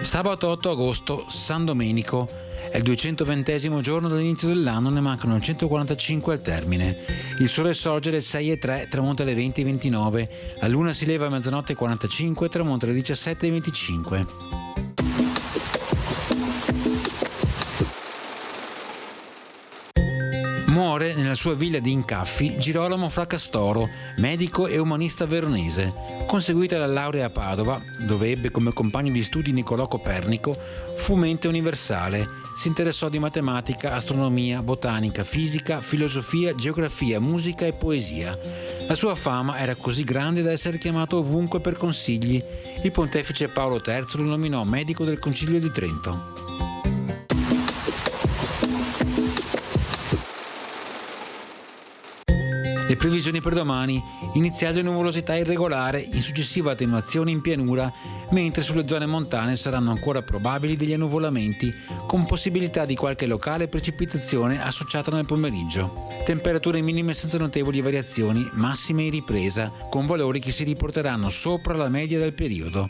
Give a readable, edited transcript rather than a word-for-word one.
Sabato 8 agosto, San Domenico, è il 220° giorno dall'inizio dell'anno, ne mancano 145 al termine. Il sole sorge alle 6:03, tramonta alle 20:29, la luna si leva a mezzanotte 45, tramonta alle 17:25. Muore nella sua villa di Incaffi Girolamo Fracastoro, medico e umanista veronese. Conseguita la laurea a Padova, dove ebbe come compagno di studi Niccolò Copernico, fu mente universale. Si interessò di matematica, astronomia, botanica, fisica, filosofia, geografia, musica e poesia. La sua fama era così grande da essere chiamato ovunque per consigli. Il pontefice Paolo III lo nominò medico del Concilio di Trento. Le previsioni per domani: iniziale nuvolosità irregolare, in successiva attenuazione in pianura, mentre sulle zone montane saranno ancora probabili degli annuvolamenti, con possibilità di qualche locale precipitazione associata nel pomeriggio. Temperature minime senza notevoli variazioni, massime in ripresa, con valori che si riporteranno sopra la media del periodo.